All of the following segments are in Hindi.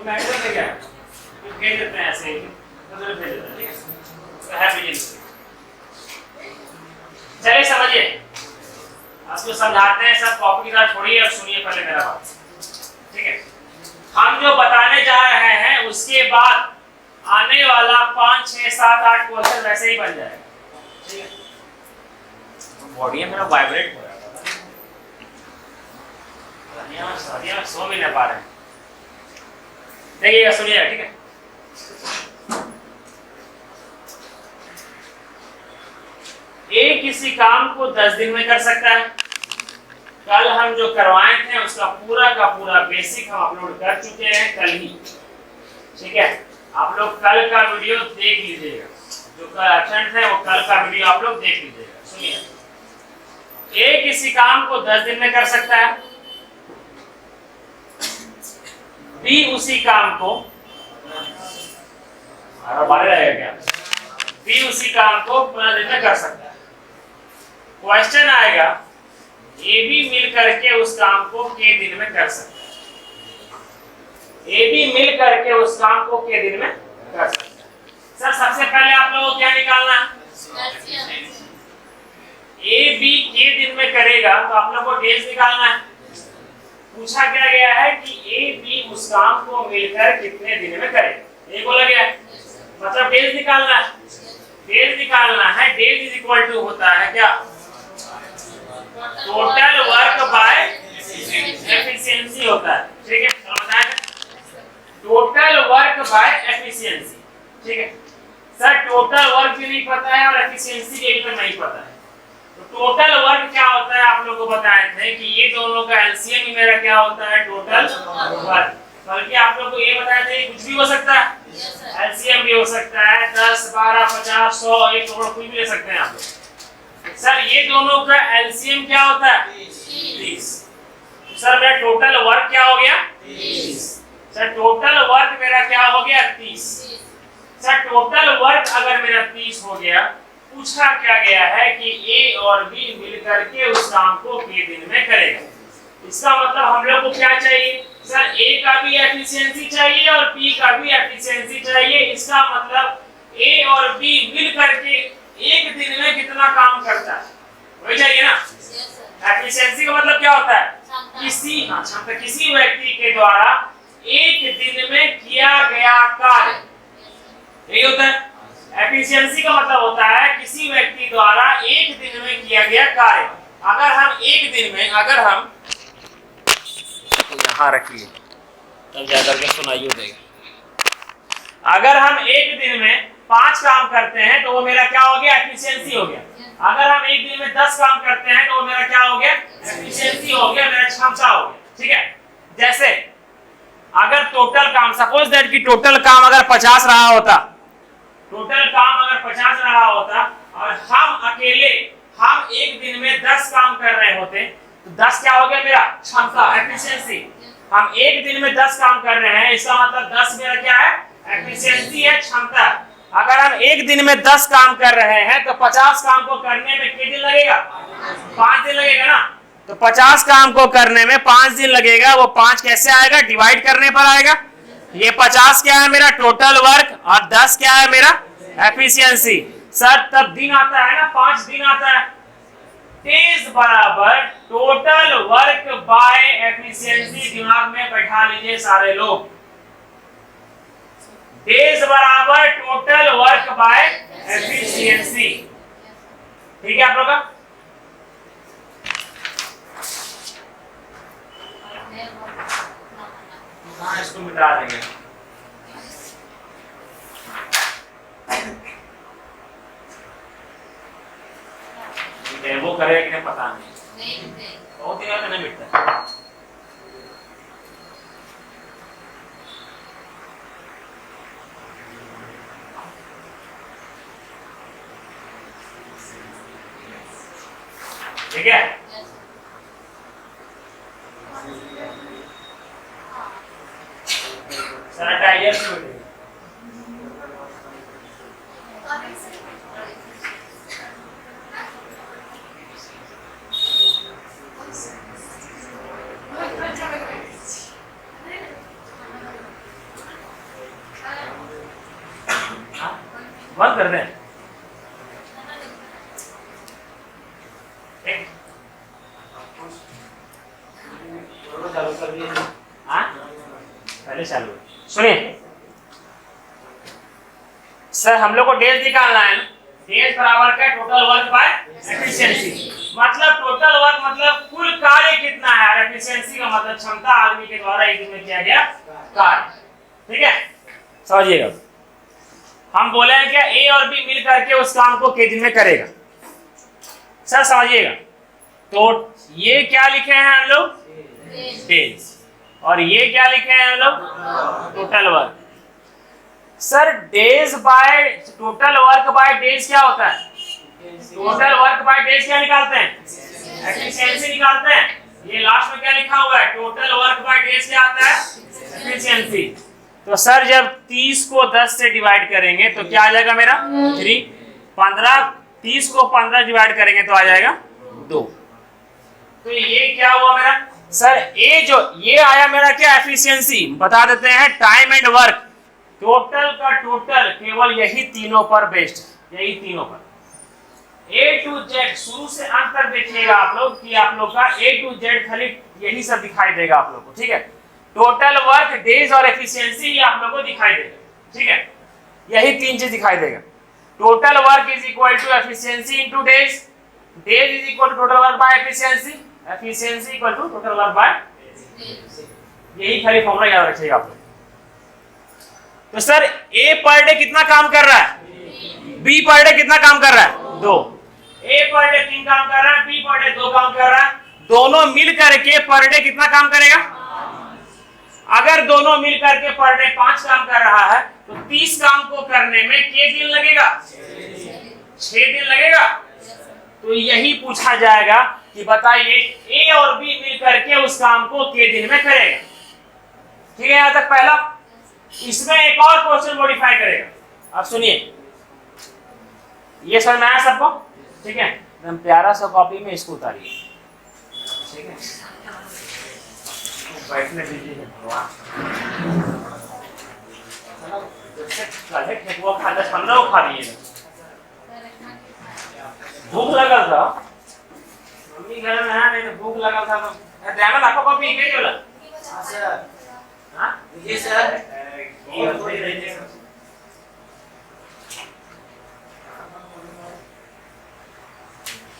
तो मैटर है क्या, तो भेज देते हैं ऐसे ही, तो भेज देते हैं, ठीक है, तो है बिजनेस। चलिए समझिए, आपको समझाते हैं, सब कॉपी की तरह छोड़िए और सुनिए पहले मेरा बात, ठीक है। हम जो बताने जा रहे हैं उसके बाद आने वाला 5, 6, 7, 8 क्वेश्चन वैसे ही बन जाएगा, ठीक है। बॉडी मेरा वाइब्रेट हो रहा है, सो भी नहीं पा रहे हैं, देखिएगा, सुनिएगा, ठीक है। ए किसी काम को 10 दिन में कर सकता है। कल हम जो करवाए थे उसका पूरा का पूरा बेसिक हम अपलोड कर चुके हैं कल ही, ठीक है। आप लोग कल का वीडियो देख लीजिएगा, जो कल एब्सेंट है वो कल का वीडियो आप लोग देख लीजिएगा। सुनिए, ए किसी काम को 10 दिन में कर सकता है, बी उसी काम को, रहेगा क्या, बी उसी काम को 15 दिन में कर सकता है। क्वेश्चन आएगा ए बी मिल करके उस काम को के दिन में कर सकता है, ए बी मिल करके उस काम को के दिन में कर सकता है। सर सबसे पहले आप लोगों को क्या निकालना है, ए बी के दिन में करेगा तो आप लोगों को डेज निकालना है। पूछा क्या गया है कि ए बी उस काम को मिलकर कितने दिन में करेगा, ये बोला गया है, मतलब डेज निकालना है। डेज निकालना है, डेज इज इक्वल टू होता है क्या, टोटल वर्क बाय एफिशिएंसी होता है, ठीक है। बताया टोटल वर्क बाय एफिशिएंसी, ठीक है। सर टोटल वर्क भी नहीं पता है और एफिशिएंसी भी तो नहीं पता है, तो टोटल वर्क क्या होता है आप लोगों को बताए थे कि ये दोनों का एलसीएम ही मेरा क्या होता है, टोटल वर्क। बल्कि आप लोग को ये बताया था कुछ भी हो सकता है, एलसीएम भी हो सकता है 10, 12, 50, 100, 1 करोड़ कुछ भी ले सकते हैं आप लोग। सर ये दोनों का एलसीएम क्या होता है, 30। सर मेरा टोटल वर्क क्या हो गया, 30। सर टोटल वर्क मेरा क्या हो गया, 30। सर टोटल वर्क अगर मेरा 30 हो गया, पूछा क्या गया है कि ए और बी मिलकर के उस काम को के दिन में करेगा। इसका मतलब हम लोग को क्या चाहिए, सर ए का भी एफिशिएंसी चाहिए और बी का भी एफिशिएंसी चाहिए। इसका मतलब ए और बी मिल करके एक दिन में कितना काम करता है, वही चाहिए ना। एफिशिएंसी का मतलब क्या होता है, किसी व्यक्ति के द्वारा एक दिन में किया गया कार्य, यही होता है। एफिशिएंसी का मतलब होता है किसी व्यक्ति द्वारा एक दिन में किया गया कार्य। अगर हम एक दिन में, अगर हम यहाँ रखिए तब जाकर के सुनाई देगा, अगर हम एक दिन में 5 काम करते हैं तो वो मेरा क्या हो गया, एफिशिएंसी हो गया। अगर हम एक दिन में 10 काम करते हैं तो वो मेरा क्या हो गया, एफिशिएंसी हो गया, मेरा क्षमता हो गया, ठीक है। जैसे अगर टोटल काम, सपोज दैट कि टोटल काम अगर 50 रहा होता, टोटल काम अगर 50 रहा होता और हम अकेले हम एक दिन में 10 काम कर रहे होते तो 10 क्या हो गया, मेरा क्षमता, एफिशिएंसी। हम एक दिन में 10 काम कर रहे हैं, इसका मतलब 10 मेरा क्या है, एफिशिएंसी है, क्षमता। अगर हम एक दिन में 10 काम कर रहे हैं तो 50 काम को करने में कितने दिन लगेगा, 5 दिन लगेगा ना। तो 50 काम को करने में 5 दिन लगेगा। वो 5 कैसे आएगा, डिवाइड करने पर आएगा। ये 50 क्या है मेरा टोटल वर्क और 10 क्या है मेरा एफिशिएंसी। सर तब दिन आता है ना, 5 दिन आता है। डेज बराबर टोटल वर्क बाय एफिशिएंसी, दिमाग में बैठा लीजिए सारे लोग। डेज बराबर टोटल वर्क बाय एफिशिएंसी, ठीक है आप लोग का। इसको मिटा देंगे, डेमो करेगा कि नहीं पता नहीं, बहुत दिनों से नहीं मिटता। ठीक है, सैनिटाइजर से मिटेगा। बंद कर दें। चालू कर दिए। हाँ पहले चालू। सुनिए सर, हम लोग को डेज निकालना है। डेज बराबर का टोटल वर्क बाय एफिशिएंसी। मतलब टोटल वर्क मतलब कुल कार्य कितना है, और एफिशिएंसी का मतलब क्षमता आदमी के द्वारा एक दिन में किया गया कार्य। ठीक है, समझिएगा। हम बोले हैं क्या, ए और बी मिल करके उस काम को के दिन में करेगा। सर समझिएगा, तो ये क्या लिखे हैं हम लोग, डेज, और ये क्या लिखे हैं हम लोग, total work. Sir days by total work by days क्या होता है, टोटल वर्क बाय डेज क्या निकालते हैं, एफिशिएंसी निकालते हैं। ये लास्ट में क्या लिखा हुआ है, टोटल वर्क बाय डेज क्या आता है, एफिशिएंसी। तो सर जब 30 को 10 से डिवाइड करेंगे तो क्या आ जाएगा मेरा 3, 15, 30 को 15 डिवाइड करेंगे तो आ जाएगा 2। तो ये क्या हुआ मेरा सर, ये जो ये आया मेरा क्या, एफिशिएंसी। बता देते हैं टाइम एंड वर्क, टोटल का टोटल केवल यही तीनों पर बेस्ड, यही तीनों पर A to Z शुरू से अंत तक देखिएगा आप लोग कि आप लोग का A to Z खाली यही सब दिखाई देगा आप लोग को। ठीक है, टोटल वर्क, डेज और एफिशिएंसी आप लोग को दिखाई देगा। ठीक है, यही तीन चीज दिखाई देगा। Total work is equal to efficiency into days, days is equal to total work by efficiency, efficiency equal to total work by, यही खाली फॉर्मूला याद रखिएगा आप लोग। तो सर ए पर डे कितना काम कर रहा है, बी पर डे कितना काम कर रहा है, 2। ए पर डे 3 काम कर रहा है, बी पर डे 2 काम कर रहा है। दोनों मिल करके पर डे कितना काम करेगा, अगर दोनों मिल करके पर डे 5 काम कर रहा है तो 30 काम को करने में कितने दिन लगेगा, 6 दिन लगेगा। तो यही पूछा जाएगा कि बताइए ए और बी मिल करके उस काम को कितने दिन में करेगा। ठीक है, यहां तक पहला। इसमें एक और क्वेश्चन मॉडिफाई करेगा। अब सुनिए, ये समझ में आया सबको, ठीक है। एकदम प्यारा सा कॉपी में इसको उतारिए, ठीक है। बैठने दीजिए, वो खा 10-15 खा लिए। भूख लगा था, मम्मी घर में है, नहीं तो भूख लगा था तो ध्यान रखो। कॉपी के बोला सर, हां ये सर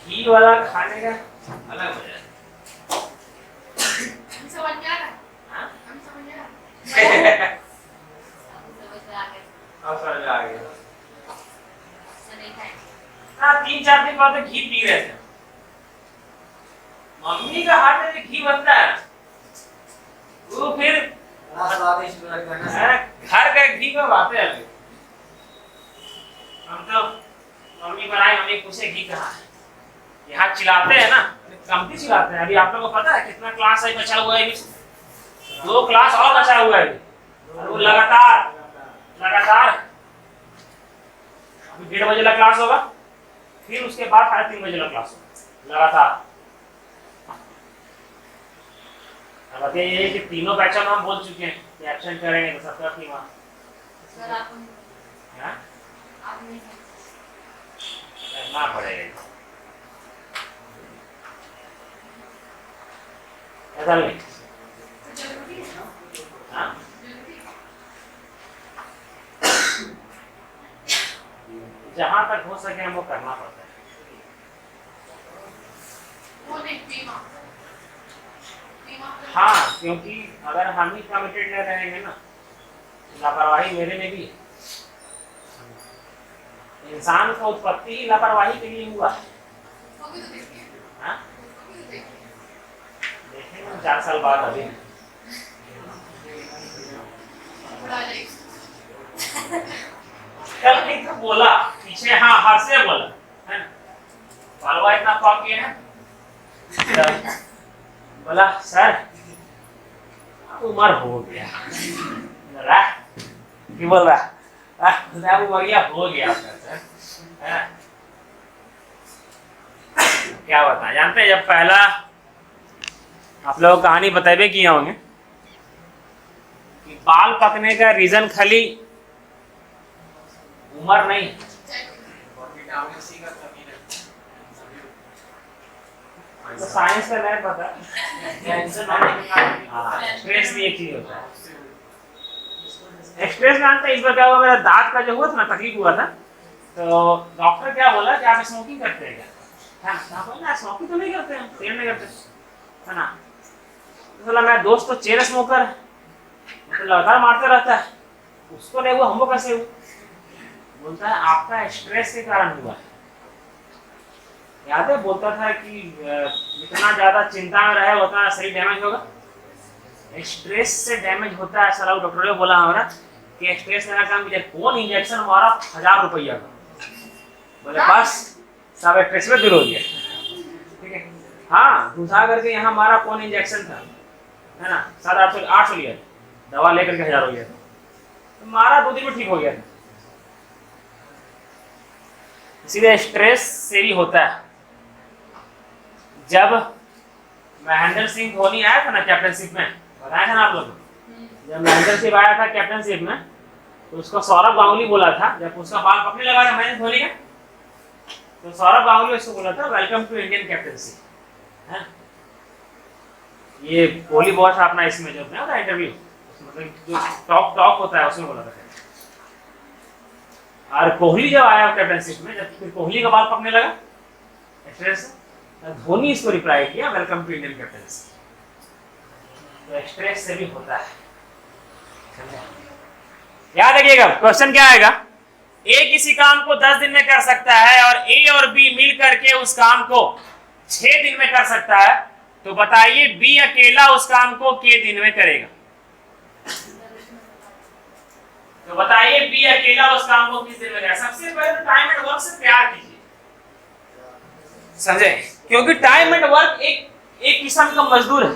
घी वाला खाने का अलग हो जाए। हम समझ गया ना, हां हम समझ गया, अब समझ आ गया। हाँ 3-4 दिन बाद घी पी रहे थे, मम्मी का हाथ में घी बनता है वो फिर स्वादिष्ट लगता है। घर का घी का बात है। हम तो मम्मी बनाई, मम्मी पूछे घी कहाँ है, यहाँ चिल्लाते हैं ना, कम चिल्लाते हैं। अभी आप लोगों को पता है कितना क्लास है बचा हुआ है, 2 क्लास और बचा हुआ है, वो लगातार अभी 1:30 बजे क्लास होगा, फिर उसके बाद 3:30 बजे क्लास होगा लगातार। अब ये कि तीनों बैच में हम बोल चुके हैं कि एब्सेंट करेंगे तो सबका ठीक वहां सर आप नहीं करना पड़ेगा, ऐसा नहीं हाँ जहां तक हो सके हमको करना पड़ता है। हाँ, क्योंकि अगर हम ही कमिटेड न रहेंगे ना, लापरवाही मेरे में भी है। इंसान का उत्पत्ति ही लापरवाही के लिए हुआ है। देखेंगे 4 साल बाद अभी कल नहीं था बोला पीछे, हाँ हर से बोला है ना, बालवा इतना पाप किया है, बोला सर अब उम्र हो गया, कि बोल रहा हो गया सर, क्या बता। जानते हैं जब पहला आप लोग कहानी बताए किए होंगे कि बाल पकने का रीजन खाली उम्र नहीं, तो साइंस का नहीं पता, स्ट्रेस भी एक चीज होता है। स्ट्रेस जानते हैं, इस बार क्या हुआ, मेरा दांत का जो हुआ था ना, तकलीफ हुआ था, तो डॉक्टर क्या बोला कि आप स्मोकिंग करते हैं क्या, है ना, बोला स्मोकिंग तो नहीं करते हैं, तेल नहीं करते, है ना। तो बोला मेरा दोस्त तो चेन स्मोकर है, मतलब लगातार मारते रहता है, उसको नहीं हुआ, हमको कैसे हुआ। बोलता है आपका स्ट्रेस के कारण हुआ। याद है बोलता था कि जितना ज्यादा चिंता में रहे उतना शरीर डैमेज होगा, स्ट्रेस से डैमेज होता है। सारा डॉक्टर ने बोला हमारा कि स्ट्रेस मेरा काम किया, कौन इंजेक्शन मारा 1000 रुपया का, बोले बस सब स्ट्रेस में दूर हो गया, ठीक है। हाँ घुसा करके यहाँ मारा, कौन इंजेक्शन था, है ना, 700-800 लिया, दवा लेकर के 1000 हो गया, तो मारा 2 दिन में ठीक हो गया। इसीलिए स्ट्रेस से भी होता है। जब महेंद्र सिंह धोनी आया था ना कैप्टनशिप में, बताया था ना आप लोग, जब महेंद्र सिंह आया था कैप्टनशिप में, तो उसको सौरभ गांगुली बोला था, जब उसका बाल पकड़ने लगा था महेंद्र धोनी का, तो सौरभ गांगुली उसको बोला था वेलकम टू इंडियन कैप्टनसी, है। ये कोहली बॉस अपना इसमें जो था इंटरव्यू, मतलब जो टॉक होता है उसमें बोला था। और कोहली जब आया कैप्टनशिप में, जब फिर कोहली का बाल पकड़ने लगा स्ट्रेस, धोनी इसको रिप्लाई किया वेलकम टू इंडियन कैप्टनसी। तो स्ट्रेस से भी होता है, याद रखिएगा। क्वेश्चन क्या आएगा, ए किसी काम को 10 दिन में कर सकता है और ए और बी मिल करके उस काम को 6 दिन में कर सकता है, तो बताइए बी अकेला उस काम को कितने दिन में करेगा। तो बताइए बी अकेला उस काम को किस दिन में करेगा। सबसे पहले टाइम एंड वर्क से प्यार कीजिए, समझे, क्योंकि टाइम एंड वर्क एक किस्म का मजदूर है,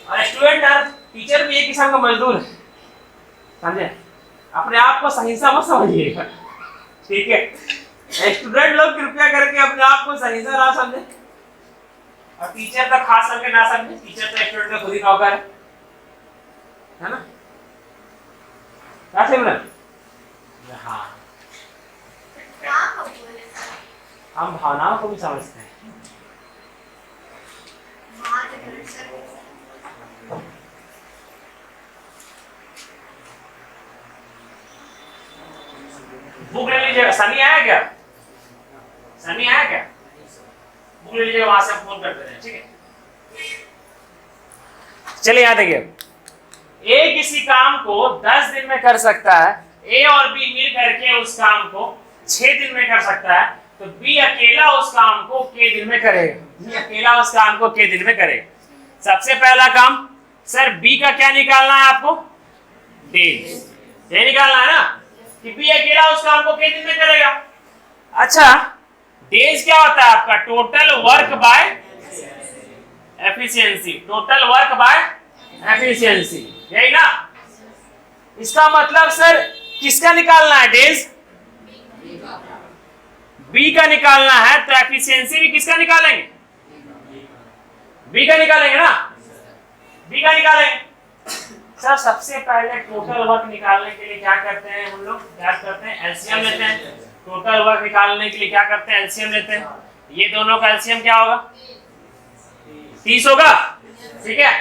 और स्टूडेंट और टीचर भी एक किस्म का मजदूर है, समझे। अपने आप को सहिंसा मत समझिएगा, ठीक है। स्टूडेंट लोग कृपया करके अपने आप को सहिंसा ना समझे, और टीचर तो खास करके ना समझे, टीचर तो स्टूडेंट का खुद ही नौकर है ना, क्या सिमरन। हाँ हम भावनाओं को भी समझते हैं। बुक ले लीजिएगा, सनी आया क्या, सनी आया क्या, बुक ले लीजिएगा, वहां से हम फोन करते हैं, ठीक है। चलिए यहाँ देखिए, ए किसी काम को 10 दिन में कर सकता है, ए और बी मिल करके उस काम को 6 दिन में कर सकता है, तो बी अकेला उस काम को कितने दिन में करेगा, बी अकेला उस काम को कितने दिन में करेगा। सबसे पहला काम सर बी का क्या निकालना है आपको, डेज, ये निकालना है ना, कि बी अकेला उस काम को कितने दिन में करेगा। अच्छा डेज क्या होता है आपका, total work by efficiency, total work by efficiency, यही ना। इसका मतलब सर किसका निकालना है, डेज बी का निकालना है, तो एफिशिएंसी भी किसका निकालेंगे, बी का निकालेंगे ना, बी का निकालेंगे। सर सबसे पहले टोटल वर्क निकालने के लिए क्या करते हैं हम लोग, क्या करते हैं, एलसीएम लेते हैं। टोटल वर्क निकालने के लिए क्या करते हैं, एलसीएम लेते हैं। ये दोनों का एलसीएम क्या होगा, 30 होगा, ठीक है।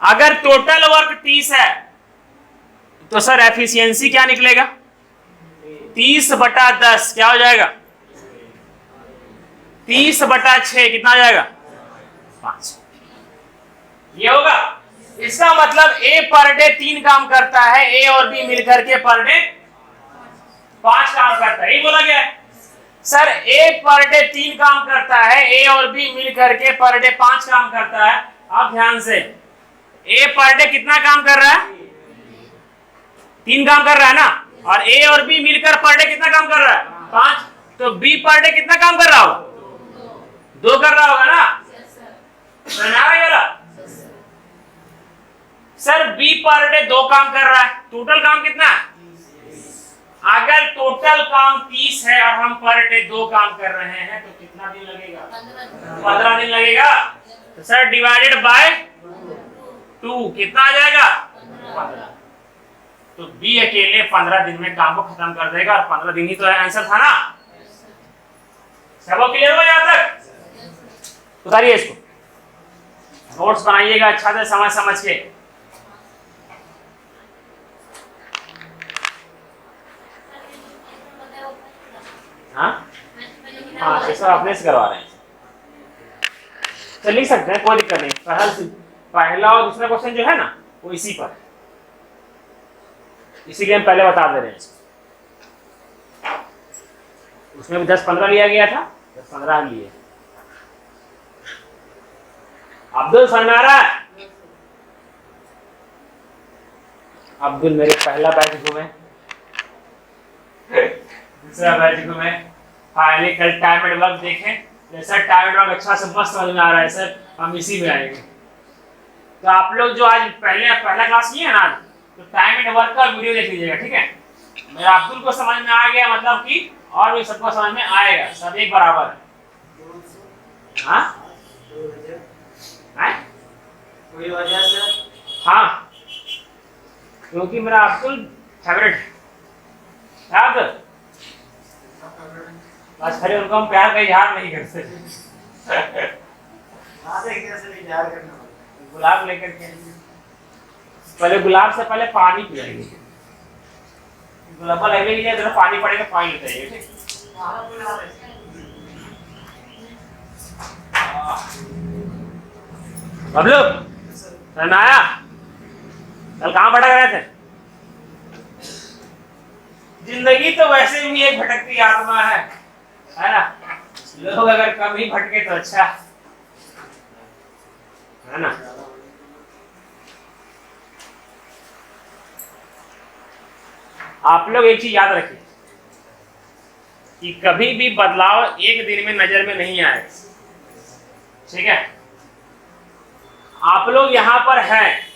अगर टोटल वर्क 30 है तो सर एफिशिएंसी क्या निकलेगा, 30/10 क्या हो जाएगा, 30/6 कितना आ जाएगा, 5। ये होगा। इसका मतलब ए पर डे 3 काम करता है, ए और बी मिलकर के पर डे 5 काम करता है, ये बोला गया है। सर ए पर डे 3 काम करता है, ए और बी मिलकर के पर डे 5 काम करता है। अब ध्यान से, ए पर डे कितना काम कर रहा है, 3 काम कर रहा है ना, और ए और बी मिलकर पर डे कितना काम कर रहा है, 5। तो बी पर डे कितना काम कर रहा होगा, 2 कर रहा होगा ना, सर बी पर डे 2 काम कर रहा है, टोटल काम कितना है, अगर टोटल काम 30 है और हम पर डे 2 काम कर रहे हैं तो कितना दिन लगेगा, 15 दिन लगेगा। तो सर डिवाइडेड बाय 2 कितना आ जाएगा, 15। तो बी अकेले 15 दिन में काम को खत्म कर देगा, और 15 दिन ही तो आंसर था ना। सबको क्लियर हो यहाँ तक, उतारिए इसको, नोट्स बनाइएगा अच्छा से समझ समझ के। हाँ हाँ ये सब अपने से करवा रहे हैं, तो लिख सकते हैं, कोई दिक्कत नहीं। पहला और दूसरा क्वेश्चन जो है ना वो इसी पर, इसीलिए हम पहले बता दे रहे हैं। उसमें भी 10-15 लिया गया था, 10-15 लिए। अब्दुल समझ में आ रहा है? अब्दुल मेरे पहला बैच घूमे, दूसरा बैच घूमे, फाइनली कल टाइम एंड वर्क देखें। सर टाइम एंड वर्क अच्छा से मस्त समझ में आ रहा है सर, हम इसी में आएंगे। तो आप लोग जो आज पहला क्लास किए हैं ना आज, तो टाइम एंड वर्क का वीडियो देख लीजिएगा, ठीक है। मेरा अब्दुल को समझ में आ गया, मतलब कि और भी सबको समझ में आएगा, सब एक बराबर है। हाँ कोई वजह से? हाँ क्योंकि मेरा अब्दुल फेवरेट है। अब्दुल बस खड़े उनको हम प्यार का इजहार नहीं करते। गुलाब लेकर के पहले, गुलाब से पहले पानी पिलाएंगे, गुलाब लगने के लिए जरा पानी पड़ेगा, पानी लेते हैं, ठीक। बबलू समझ आया? कल कहाँ भटक रहे थे? जिंदगी तो वैसे भी एक भटकती आत्मा है ना। लोग अगर कम ही भटके तो अच्छा है ना। आप लोग एक चीज याद रखिए कि कभी भी बदलाव एक दिन में नजर में नहीं आए, ठीक है। आप लोग यहाँ पर हैं,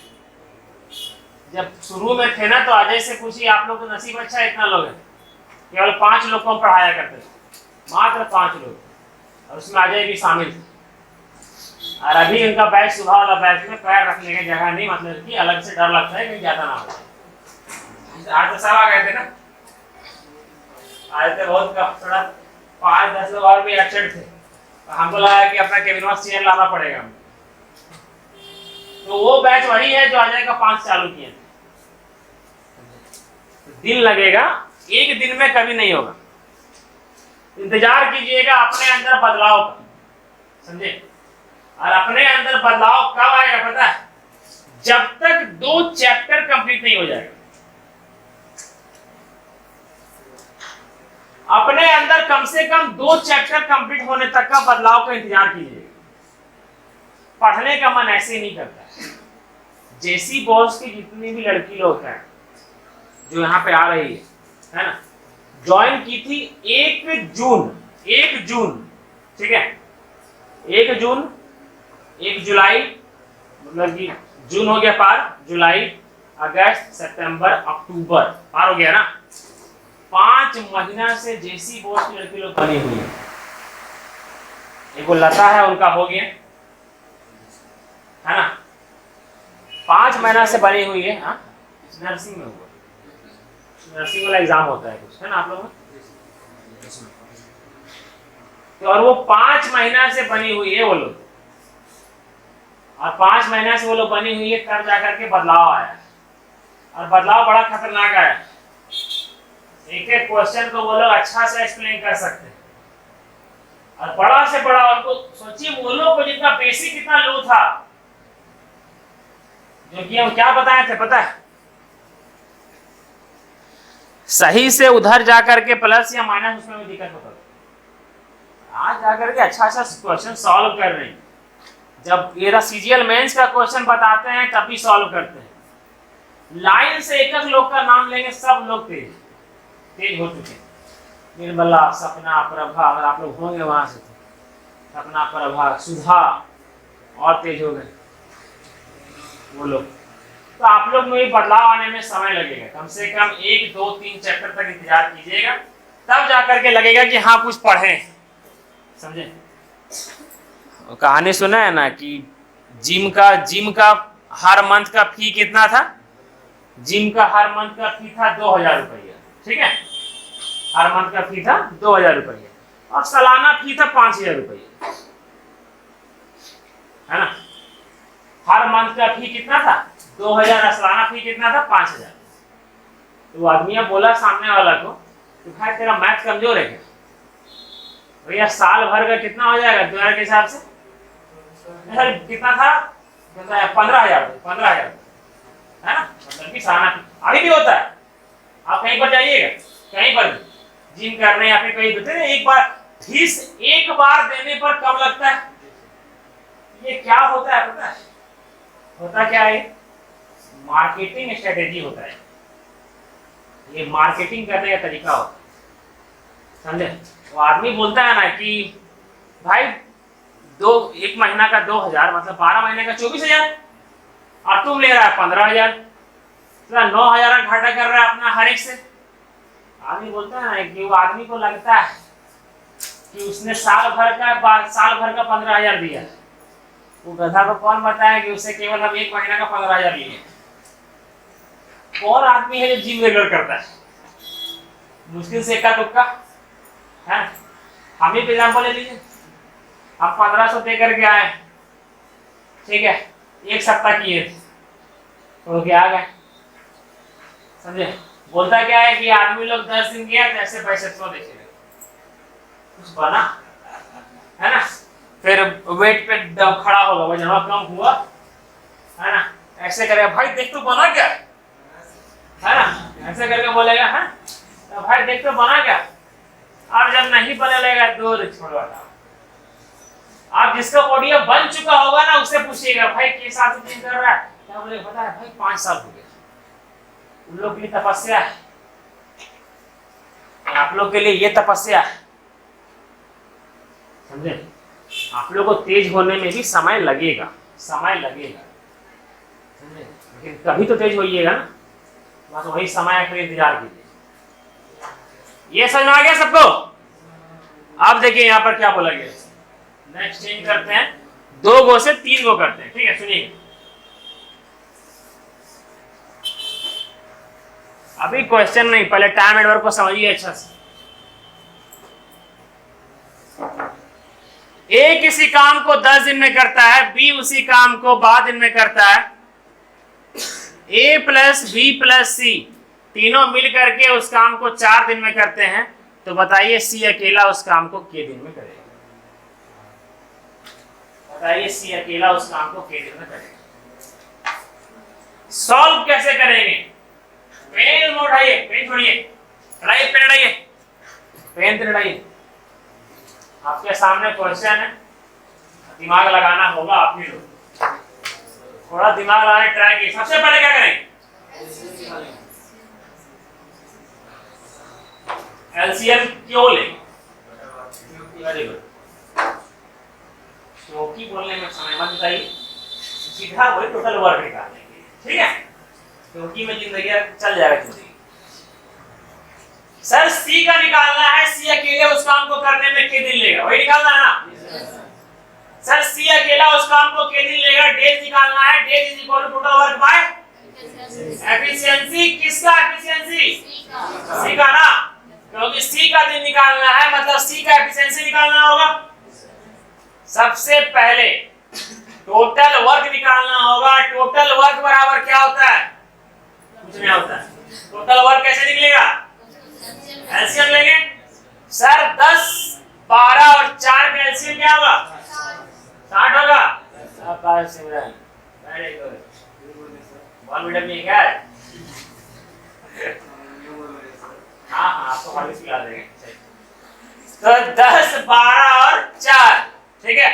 जब शुरू में थे ना तो अजय से पूछिए, आप लोग का नसीब अच्छा है, इतना लोग हैं, केवल 5 लोग को हम पढ़ाया करते थे, मात्र 5 लोग, और उसमें अजय भी शामिल थे। और अभी इनका बैच सुबह वाला बैच में पैर रखने की जगह नहीं, मतलब कि अलग से डर लगता है कि ज्यादा ना हो। आज तो सब आ गए थे ना, आज तो बहुत थोड़ा 5-10 लोग और भी एब्सेंट थे, तो हमको लगा कि अपना केबिन में चेयर लाना पड़ेगा। तो वो बैच वही है जो अजय का 5 चालू किए। दिन लगेगा, एक दिन में कभी नहीं होगा। इंतजार कीजिएगा अपने अंदर बदलाव का, समझे। और अपने अंदर बदलाव कब आएगा पता है? जब तक 2 चैप्टर कंप्लीट नहीं हो जाएगा। अपने अंदर कम से कम 2 चैप्टर कंप्लीट होने तक का बदलाव का इंतजार कीजिएगा। पढ़ने का मन ऐसे नहीं करता। जेसी बॉस की जितनी भी लड़की लोग हैं जो यहाँ पे आ रही है ना, ज्वाइन की थी 1 जून, ठीक है। 1 जून, 1 जुलाई, मतलब कि जून हो गया पार, जुलाई, अगस्त, सितंबर, अक्टूबर पार हो गया ना। 5 महीना से जेसी बॉस की लड़की लोग बनी हुई है। एक लता है, उनका हो गया है ना, 5 महीना से बनी हुई है। हाँ नर्सिंग में हुआ, नर्सिंग वाला एग्जाम होता है कुछ, है ना आप लोगों में। तो और वो 5 महीना से बनी हुई है वो लोग, और 5 महीना से वो लोग बनी हुई है, तब जाकर के बदलाव आया। और बदलाव बड़ा खतरनाक आया। एक एक क्वेश्चन को वो लोग अच्छा से एक्सप्लेन कर सकते हैं, और बड़ा से बड़ा, उनको सोचिए वो लोग को जितना बेसिक इतना लो था, जो कि हम क्या बताए थे पता है? सही से उधर जाकर के प्लस या माइनस, उसमें भी दिक्कत होता था। आज जाकर के अच्छा सा क्वेश्चन सॉल्व कर रहे हैं। जब ये सीजीएल मेंस का क्वेश्चन बताते हैं तब भी सॉल्व करते हैं। लाइन से एक लोग का नाम लेंगे, सब लोग तेज हो चुके हैं। निर्मला, सपना, प्रभा, अगर आप लोग होंगे वहां से, सपना, प्रभा, सुधा, और तेज हो गए वो लोग। तो आप लोग में बदलाव आने में समय लगेगा, कम से कम 1, 2, 3 चैप्टर तक इंतजार कीजिएगा, तब जाकर के लगेगा कि हाँ कुछ पढ़े, समझे। कहानी सुना है ना कि जिम का हर मंथ का फी कितना था? जिम का हर मंथ का फी था 2000 रुपया, ठीक है। हर मंथ का फी था 2000 रुपया, और सालाना फी था 5000 रुपया। मंथ का फी कितना था 2000, सालाना फी कितना था 5000। तो आदमी बोला सामने वाला को कि भाई तेरा मैथ कमजोर है क्या? भैया साल भर का कितना हो जाएगा 2000 के हिसाब से? कितना था 15,000 है ना, मतलब कि सालाना अभी भी होता है। आप कहीं पर जाइएगा, कहीं पर जिम करने या फिर कहीं देते हैं, एक बार फीस एक बार देने पर कम लगता है। ये क्या होता है पता है? होता क्या है? मार्केटिंग स्ट्रेटेजी होता है। ये मार्केटिंग करने का तरीका होता है, समझे? वो आदमी बोलता है ना कि भाई एक महीना का 2000 मतलब 12 महीने का 24,000 और तुम ले रहा है 15,000, 9,000 घाटा कर रहा है अपना हर एक से। आदमी बोलता है ना कि वो आदमी को लगता है कि उसने साल भर का 15,000 दिया। वो गधा को कौन बताया कि उससे केवल हम एक महीना का 15,000 लिए? कौन आदमी है जो जिम रेगुलर करता है? मुश्किल से इक्का दुक्का है। हम ही एग्जाम्पल ले लीजिए, हम 1500 दे करके आए, ठीक है, एक सप्ताह किए तो क्या गए, समझे? बोलता क्या है कि आदमी लोग 10 दिन गया तो ऐसे पैसे तो देखेगा कुछ बना है ना, फिर वेट पे खड़ा होगा, वजन कम हुआ है ना, ऐसे करेगा भाई देख तो बना क्या है ना, ऐसे करके बोलेगा है तो भाई देख तो बना क्या। अब जब नहीं बनेगा तो छोड़ो हटाओ। आप जिसका बॉडी बन चुका होगा ना उससे पूछिएगा भाई किस साल से जिम कर रहा है, क्या बोलेगा पता है भाई 5 साल हो गए। उन लोग के लिए तपस्या है, आप लोग के लिए ये तपस्या है, समझे? आप लोग को तेज होने में भी समय लगेगा, समय लगेगा, समझे? लेकिन कभी तो तेज होइएगा ना, बस वही समय का इंतजार कीजिए। ये समझ में आ गया सबको? अब देखिए यहाँ पर क्या बोला गया। नेक्स्ट चेंज करते हैं, 2 गो से 3 गो करते हैं, ठीक है? सुनिए, अभी क्वेश्चन नहीं, पहले टाइम एंड वर्क को समझिए अच्छा से। ए किसी काम को 10 दिन में करता है, बी उसी काम को 12 दिन में करता है, ए प्लस बी प्लस सी तीनों मिल करके उस काम को 4 दिन में करते हैं, तो बताइए सी अकेला उस काम को कितने दिन में करेगा? बताइए सी अकेला उस काम को कितने दिन में करेगा? सॉल्व कैसे करेंगे? पेन उठाइए, पेन छोड़िए, हटाइए पेन, हटाइए पेन, हटाइए। आपके सामने क्वेश्चन है, दिमाग लगाना होगा आप ही लोग, थोड़ा दिमाग लगाने ट्राई कीजिए। सबसे पहले क्या करेंगे? एलसीएम क्यों लेंगे? वेरी गुड, क्योंकि बोलने में समय मत बताइए, सीधा वही टोटल वर्क निकालने के लिए, ठीक है? क्योंकि में जिंदगी चल जाएगा जिंदगी। सर सी का निकालना है, सी अकेले उस काम को करने में कितने दिन लेगा, वही निकालना है ना? सर सी अकेला उस काम को कितने दिन लेगा, डेज निकालना है। Days is equal to total work by efficiency. किसका एफिशिएंसी? सी का ना, क्योंकि सी का दिन निकालना है मतलब सी का एफिशिएंसी निकालना होगा। सबसे पहले टोटल वर्क निकालना होगा। टोटल वर्क बराबर क्या होता है? कुछ नहीं होता है। टोटल वर्क कैसे निकलेगा? एलसीएम लेंगे। सर 10, 12 और 4 का एलसीएम क्या होगा? 60 होगा। शाबाश सिमरन, वेरी गुड। 1 मिनट में क्या है? हाँ आपको हॉर्लिक्स पिला देंगे। तो 10, 12 और 4, ठीक है?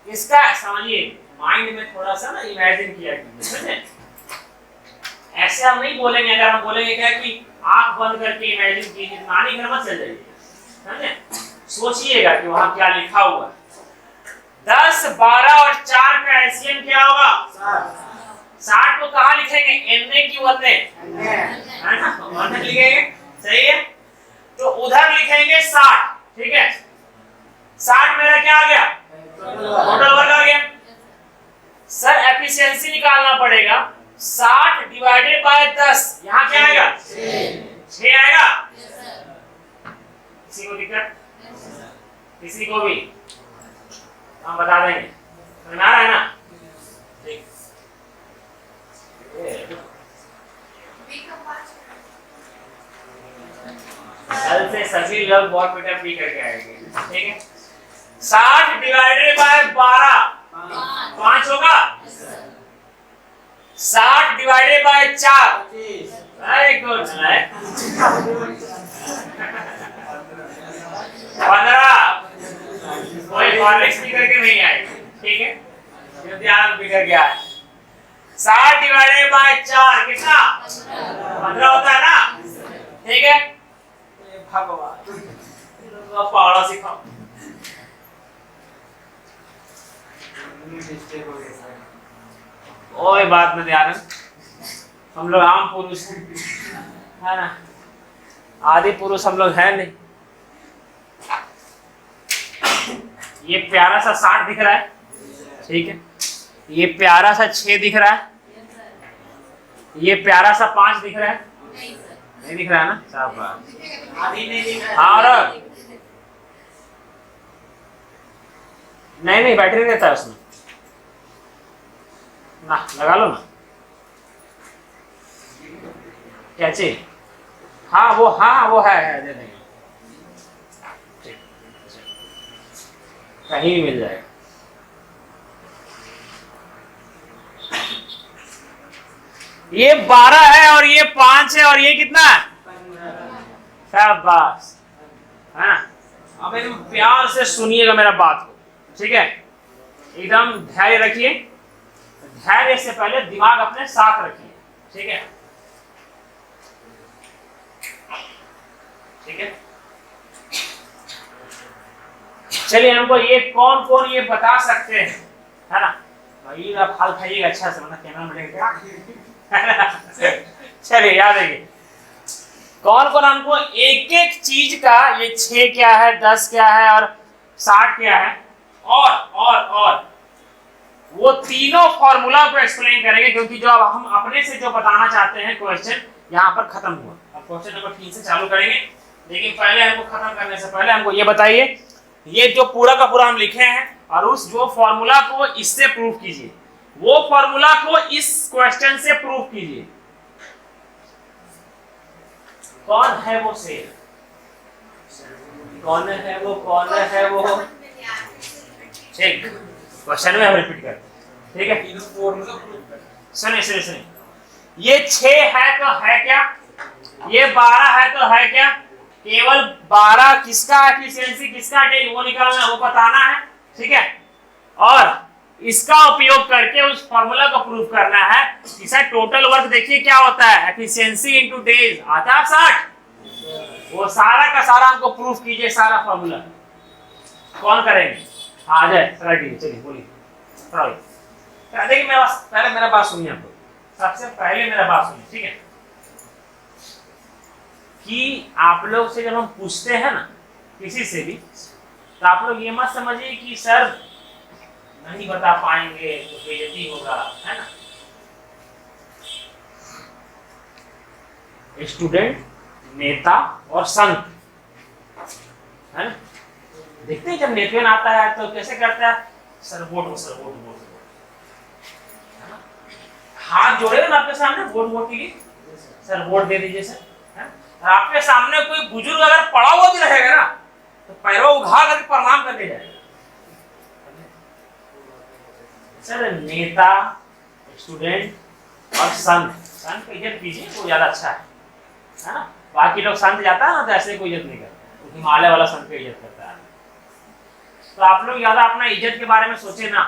इसका समझिए, माइंड में थोड़ा सा ना इमेजिन किया कीजिए। ऐसे हम नहीं बोलेंगे, अगर हम बोलेंगे क्या कि आंख बंद करके इमेजिन कीजिए, नानी घर मत चल जाइए, समझे? सोचिएगा कि वहां क्या लिखा हुआ है। 10, 12 और 4 का एलसीएम क्या होगा? 60 को कहाँ लिखेंगे? एनए की वनने, है ना? वनने लिखेंगे, सही है? तो उधर लिखेंगे 60, ठीक है? 60 मेरा क्या आ गया? टोटल वर्क आ गया। सर एफिशिएंसी निकालना पड़ेगा। 60 डिवाइडेड बाय 10, यहाँ क्या आएगा? 6 आएगा। किसी को दिक्कत? किसी को भी हम बता देंगे, समझ में आ रहा है ना? ठीक। सभी लोग बहुत बेटा फ्री करके आएंगे, ठीक है। 60 डिवाइडेड बाय 12 5 होगा। 60 डिवाइडेड बाय 4 वेरी गुड 15। कोई हॉर्लिक्स पी करके नहीं आए, ठीक है, जो ध्यान पी करके आए। 60 डिवाइडेड बाय 4 कितना 15 होता है ना, ठीक है। भगवान पहाड़ा सिखाओ। ओए बात में ध्यान, हम लोग आम पुरुष है ना, आदि पुरुष हम लोग है नहीं। ये प्यारा सा 60 दिख रहा है, ठीक है। ये प्यारा सा 6 दिख रहा है, ये प्यारा सा 5 दिख रहा है, नहीं दिख रहा है ना, शाबाश। और नहीं बैटरी रहता है उसमें ना, लगा लो ना क्या चाहिए। हाँ वो है दे देंगे, कहीं भी मिल जाएगा। ये 12 है और ये 5 है और ये कितना है, शाबाश, है ना। अब एकदम प्यार से सुनिएगा मेरा बात को, ठीक है, एकदम धैर्य रखिए। धैर्य से पहले दिमाग अपने साथ रखिए, ठीक है, ठीक है। चलिए हमको ये कौन कौन ये बता सकते हैं, है ना। भाई आप हाल खाइएगा अच्छा से, वरना कैमरा मिलेगा। चलिए याद रखिए कौन कौन हमको एक एक चीज का, ये 6 क्या है, 10 क्या है और 60 क्या है, और वो तीनों फॉर्मूला को एक्सप्लेन करेंगे, क्योंकि जो अब हम अपने से जो बताना चाहते हैं क्वेश्चन यहाँ पर खत्म हुआ। अब क्वेश्चन नंबर 3 से चालू करेंगे, लेकिन पहले हमको खत्म करने से पहले हमको ये बताइए, ये जो पूरा का पूरा हम लिखे हैं और उस जो फॉर्मूला को इससे प्रूव कीजिए, वो फॉर्मूला को इस क्वेश्चन से प्रूव कीजिए। कौन है वो शेर, कौन है वो, ठीक, क्वेश्चन में हम रिपीट करते हैं, ठीक है। सुनिए, ये 6 है तो है क्या, ये 12 है तो है क्या, केवल 12 किसका एफिशिएंसी किसका डे वो निकालना, वो बताना है, ठीक है। और इसका उपयोग करके उस फॉर्मूला को प्रूव करना है कि सर टोटल वर्क देखिए क्या होता है, एफिशिएंसी इनटू डेज आता है 60। वो सारा का सारा हमको प्रूफ कीजिए, सारा फॉर्मूला। कौन करेंगे, आ जाए चलिए बोलिए। देखिए पहले मेरा बात सुनिए, आपको सबसे पहले मेरा बात सुनिए, ठीक है। कि आप लोग से जब हम पूछते हैं ना किसी से भी, तो आप लोग ये मत समझिए कि सर नहीं बता पाएंगे तो बेइज्जती होगा, है ना। स्टूडेंट, नेता और संत, है ना। देखते हैं जब नेतवन आता है तो कैसे करता है, सर वोट, हाथ जोड़ेगा ना आपके सामने वोट के लिए, सर वोट दे दीजिए सर, है। आपके सामने कोई बुजुर्ग अगर पड़ा हुआ भी रहेगा ना तो पैरों उघाड़ करके प्रणाम करके जाएगा। सर नेता, स्टूडेंट और संत की इज्जत कीजिए, वो ज्यादा अच्छा है ना। बाकी लोग संत जाता है ना तो ऐसे कोई इज्जत नहीं करता, तो हिमालय वाला संत की इज्जत करता है। तो आप लोग ज्यादा अपना इज्जत के बारे में सोचे ना,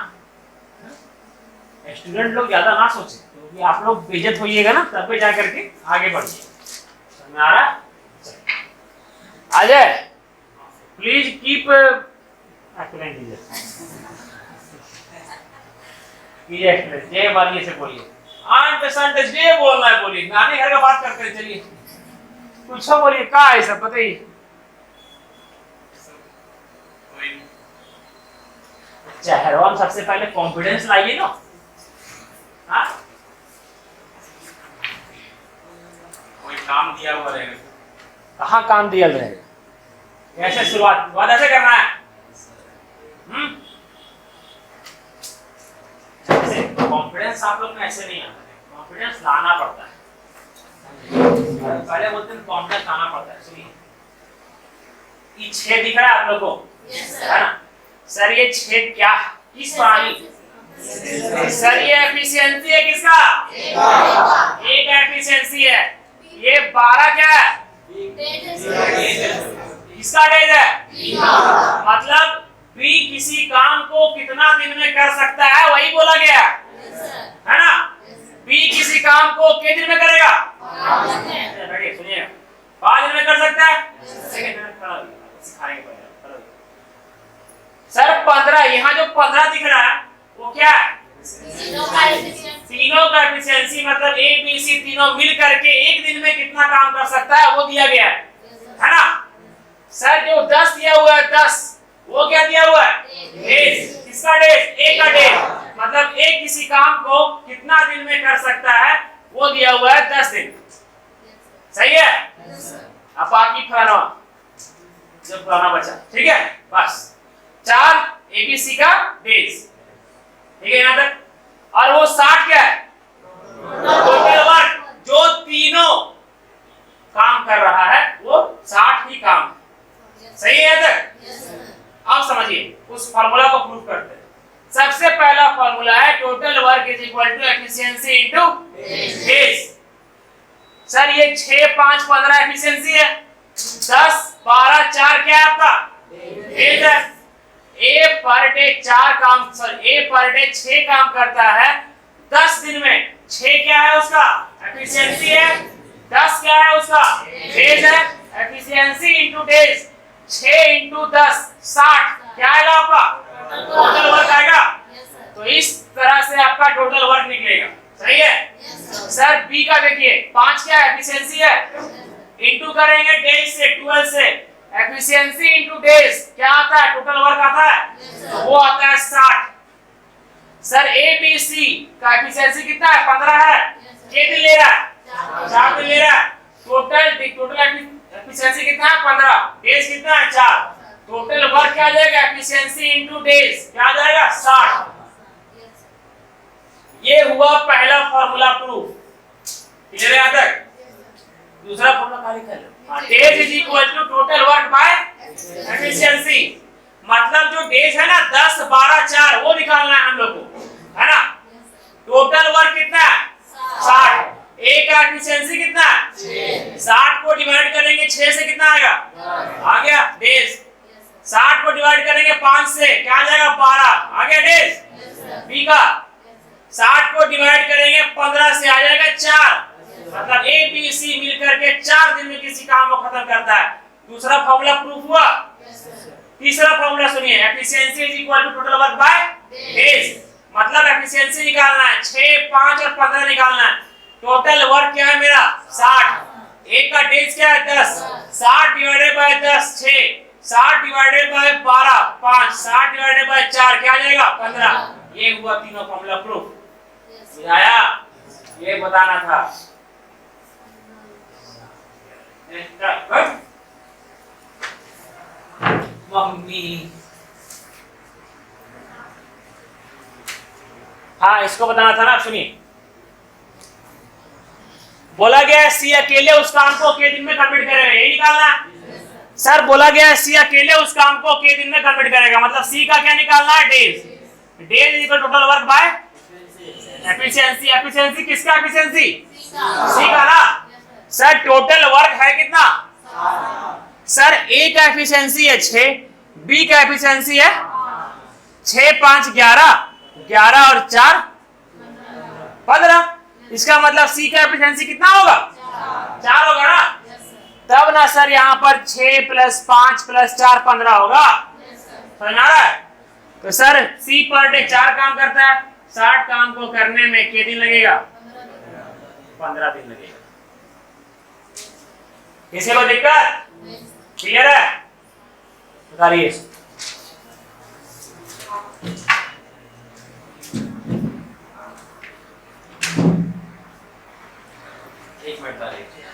स्टूडेंट लोग ज्यादा ना सोचे, क्योंकि आप लोग बेइज्जत होइएगा ना तब पे जा करके आगे बढ़िए। समझ आ रहा? अजय प्लीज कीप जय मानिए से बोलिए, आन पे संत जय बोलना है, बोलिए नानी घर का बात करते हैं। चलिए कुछ बोलिए, क्या है सब बताइए। चेहरों सबसे पहले कॉन्फिडेंस लाइए ना, हाँ कोई काम दिया हुआ रहेगा, कहाँ काम दिया रहेगा, कैसे शुरुआत ऐसे करना है। कॉन्फिडेंस आप लोग में ऐसे नहीं आता है, कॉन्फिडेंस लाना पड़ता है। पहले बोलते हैं कॉन्फिडेंस लाना पड़ता है। सुनिए ये छेद दिख रहा है आप लोग को, है ना? सर ये छेद क्या है, किस प्राणी? सर ये एफिशिएंसी है किसका? ए का एफिशिएंसी है। ये 12 क्या है? किसका डेज है? मतलब बी किसी काम को कितना दिन में कर सकता है वही बोला गया है ना? बी किसी काम को कितने दिन में करेगा? बैठिए सुनिए, 5 दिन में कर सकता है। सिखाएंगे सर 15, यहाँ जो 15 दिख रहा है वो क्या है? तीनों का एफिशिएंसी, मतलब ए बी सी तीनों मिल करके एक दिन में कितना काम कर सकता है वो दिया गया है ना? सर जो 10 दिया हुआ है 10, वो क्या दिया हुआ है? डेज। किसका डेज? ए का डेज। मतलब ए किसी काम को कितना दिन में कर सकता है वो दिया हुआ है 10 दिन। सही है? अब बाकी फलाना जो फलाना बचा, ठीक है? बस 4 एबीसी का डेज, ठीक है यहाँ तक। और वो 60 क्या है? टोटल वर्क, जो तीनों काम कर रहा है वो 60 ही काम। सही है यहाँ तक? अब समझिए उस फार्मूला को प्रूव करते हैं। सबसे पहला फार्मूला है total work is equal to efficiency into days. Sir ये 6 5 15 एफिशिएंसी है, 10 12 4 क्या है आपका? डेज है। ए पर डे 4 काम, सॉरी ए पर डे 6 काम करता है 10 दिन में। 6 क्या है उसका? एफिशिएंसी है। 10 क्या है उसका? डेज है। एफिशिएंसी इनटू डेज, 6 इंटू 10 60 क्या आएगा आपका? टोटल वर्क आएगा। तो इस तरह से आपका टोटल वर्क निकलेगा। सही है? सर बी का देखिए 5 क्या है? एफिशिएंसी है। इंटू करेंगे डेज से, 12 से। एफिशिएंसी इंटू डेज क्या आता है? टोटल वर्क आता है। वो आता है 60। सर ए बी सी का एफिशिएंसी कितना है? 15 है। कितने दिन ले रहा है? 4 दिन ले रहा है। टोटल एफिशिएंसी कितना है? 15। डेज कितना है? 4। टोटल वर्क क्या आ जाएगा? एफिशिएंसी इनटू डेज क्या आ जाएगा? 60। ये हुआ पहला फार्मूला प्रूफ। क्लियर है यहाँ तक? दूसरा फार्मूला खाली कर लो। Days is equal to total work by efficiency. मतलब जो डेज है ना 10 12 4 वो निकालना है हम लोग को, है ना? टोटल वर्क कितना है? 60। ए का एफिशिएंसी कितना है? 60 को डिवाइड करेंगे 6 से कितना आएगा? आ गया डेज। 60 को डिवाइड करेंगे 5 से क्या आ जाएगा? 12 आ गया डेज। बी का 60 को डिवाइड करेंगे 15 से आ जाएगा 4। मतलब ए बी सी मिलकर के 4 दिन में किसी काम को खत्म करता है। दूसरा फार्मूला प्रूफ हुआ। तीसरा फार्मूला सुनिए, efficiency is equal to total work by days. मतलब एफिशिएंसी निकालना है, 6 5 और 15 निकालना है। टोटल वर्क क्या है मेरा? 60। ए का डेज क्या है? 10। 60 divided by 10 6, 60 divided by 12 5, 60 divided by 4 क्या आ जाएगा? 15। ये हुआ तीनों फार्मूला प्रूफ। बुझाया? ये बताना था। मम्मी, हाँ इसको बताना था ना। सुनिए, बोला गया है सी अकेले उस काम को के दिन में कंप्लीट करेगा, यही निकालना है। सर बोला गया है सी अकेले उस काम को के दिन में कंप्लीट करेगा, मतलब सी का क्या निकालना है? Days. Days equal total work by efficiency. Efficiency किसका? एफिशिएंसी सी का ना। सर टोटल वर्क है कितना? सर ए का एफिशिएंसी है 6, बी का एफिशिएंसी है 6 5 11, 11 और 4 15। इसका मतलब सी का एफिशिएंसी कितना होगा? 4 होगा ना। तब ना सर यहाँ पर 6 + 5 + 4 15 होगा। समझ आ रहा है? तो सर सी पर डे 4 काम करता है, 60 काम को करने में कितने दिन लगेगा? 15 दिन लगेगा। किसी को दिक्कत? क्लियर है? बताइए। एक मिनट का देखिए।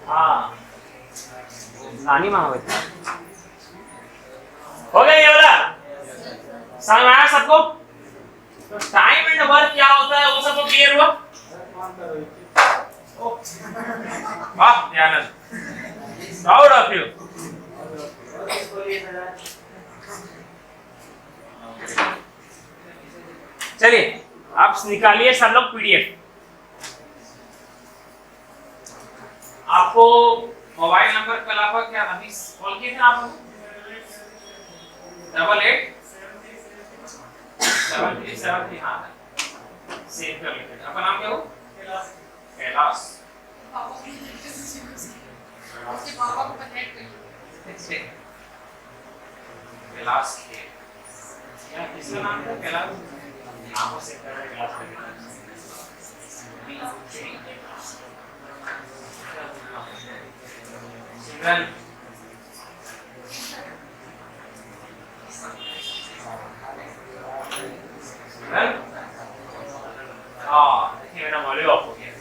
हाँ नानी माँ हो गया ये वाला समझ में आया सबको। तो टाइम एंड वर्क क्या होता है वो सबको क्लियर हुआ। वाह दयानंद, प्राउड ऑफ यू। चलिए आप निकालिए सब लोग पीडीएफ। आपको मोबाइल नंबर के अलावा क्या अभी कॉल किए थे आप? 887373। हाँ सेव कर लेते। आपका नाम क्या हो? कैलाश। कैलाश क्या किसका नाम है? कैलाश नामों से कर रहे कैलाश सिमरन हाँ देखिए मेरा मॉड्यूल ऑफ हो गया।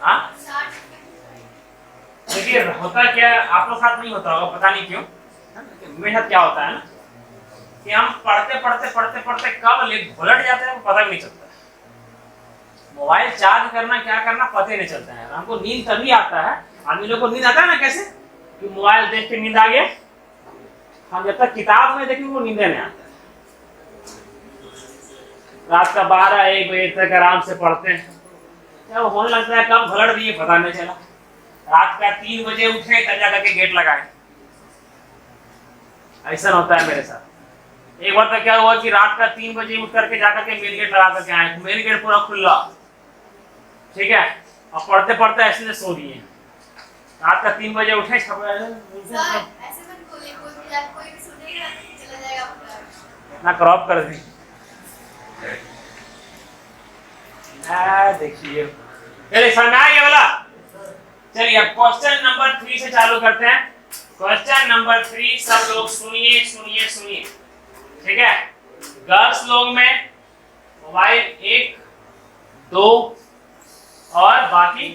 हाँ देखिए होता क्या आप लोग साथ नहीं होता होगा, पता नहीं क्यों। मेरे साथ क्या होता है ना कि हम पढ़ते पढ़ते कब लेट घोलट जाते हैं पता भी नहीं चलता। मोबाइल चार्ज करना क्या करना पता ही नहीं चलता है। हमको नींद तभी आता है, आदमी लोग को नींद आता है ना कैसे कि मोबाइल देख के नींद आ गया। हम जब तक किताब में देखेंगे वो नींद नहीं आता। रात का 12-1 बजे तक आराम से पढ़ते हैं, जब होने लगता है कब घोलट दिए पता नहीं चला। रात का 3 बजे उठे तब जाकर के गेट लगाए। ऐसा होता है मेरे साथ। एक बार तो क्या हुआ कि रात का 3 बजे उठ करके जाकर के मेन गेट लगा करके आए, मेन गेट पूरा खुला, ठीक है, और पढ़ते पढ़ते ऐसे सो दिए। रात का 3 बजे उठे ना क्रॉप कर दी। देखिए चलिए समझ में आ गया वाला। चलिए अब क्वेश्चन नंबर 3 से चालू करते हैं। क्वेश्चन नंबर 3 सब लोग सुनिए सुनिए सुनिए, ठीक है। गर्ल्स लोग में मोबाइल 1 2 और बाकी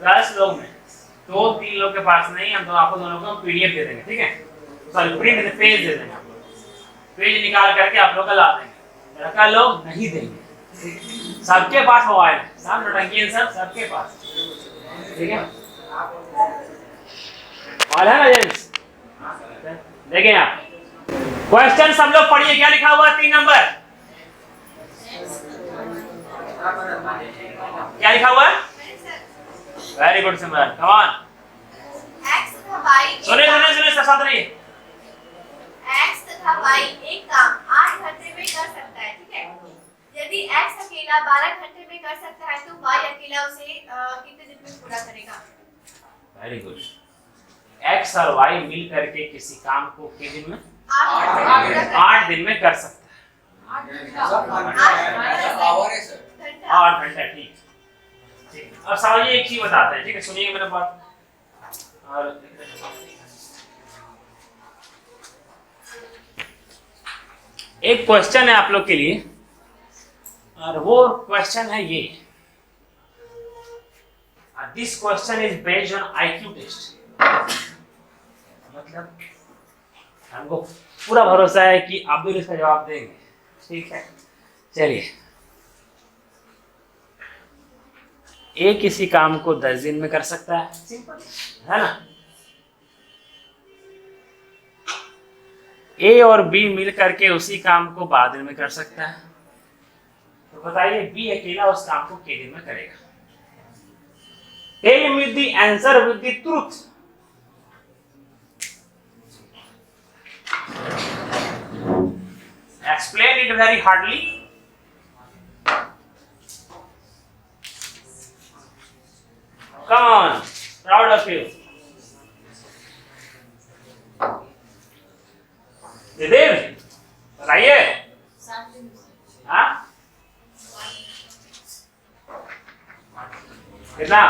गर्ल्स लोग में 2-3 लोग के पास नहीं। हम तो आपको दोनों को पीडीएफ दे देंगे, ठीक है, सॉरी प्रिंट पेज दे देंगे। पेज निकाल करके आप लोग का ला देंगे। लड़का लोग नहीं देंगे, सबके पास मोबाइल है, सब नौटंकी सब सबके पास, ठीक है। मोबाइल है ना जेंट्स? देखें आप क्वेश्चन सब लोग पढ़िए। क्या लिखा हुआ है 3 नंबर? क्या लिखा हुआ है? Very good Simran, come on. सुने सुने सुने सब साथ रहिए। x तथा y एक काम 8 घंटे में कर सकता है, ठीक है। यदि x अकेला 12 घंटे में कर सकता है तो y अकेला उसे कितने दिन में पूरा करेगा? Very good. x एक्स और वाई मिल करके किसी काम को कितने दिन में 8 दिन में कर सकता है। 8 घंटा। ठीक। अब समझिए एक चीज बताते हैं, ठीक है, सुनिए मेरे बात। और एक क्वेश्चन है आप लोग के लिए, और वो क्वेश्चन है ये। This question is based on IQ test. मतलब हमको पूरा भरोसा है कि आप भी इसका जवाब देंगे, ठीक है। चलिए, ए किसी काम को 10 दिन में कर सकता है, सिंपल है ना। ए और बी मिल करके उसी काम को 12 दिन में कर सकता है। तो बताइए बी अकेला उस काम को कितने दिन में करेगा? Tell me the answer with the truth. Explain it very hardly. Come on, proud of you. Nitin, बताइए। हाँ? कितना?